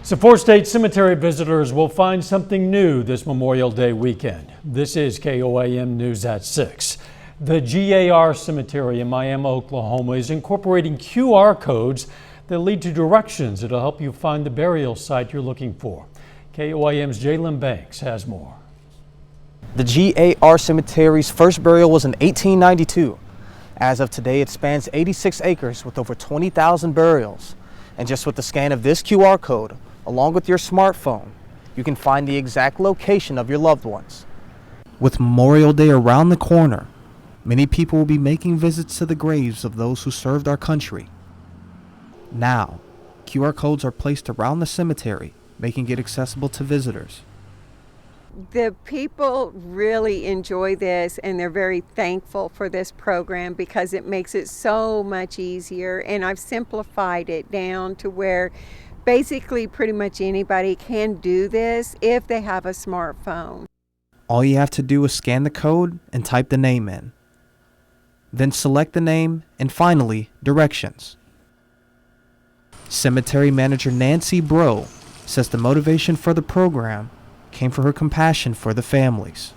So Four State Cemetery visitors will find something new this Memorial Day weekend. This is KOAM News at 6. The GAR Cemetery in Miami, Oklahoma is incorporating QR codes that lead to directions that'll help you find the burial site you're looking for. KOAM's Jalen Banks has more. The GAR Cemetery's first burial was in 1892. As of today, it spans 86 acres with over 20,000 burials. And just with the scan of this QR code, along with your smartphone, you can find the exact location of your loved ones. With Memorial Day around the corner, many people will be making visits to the graves of those who served our country. Now, QR codes are placed around the cemetery, making it accessible to visitors. The people really enjoy this, and they're very thankful for this program because it makes it so much easier, and I've simplified it down to where basically pretty much anybody can do this if they have a smartphone. All you have to do is scan the code and type the name in. Then select the name and finally directions. Cemetery manager Nancy Bro says the motivation for the program came from her compassion for the families.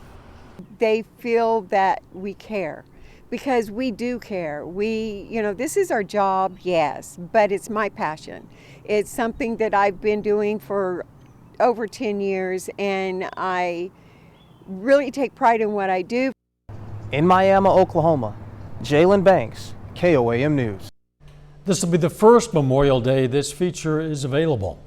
They feel that we care because we do care. This is our job, yes, but it's my passion. It's something that I've been doing for over 10 years, and I really take pride in what I do. In Miami, Oklahoma, Jalen Banks, KOAM News. This will be the first Memorial Day this feature is available.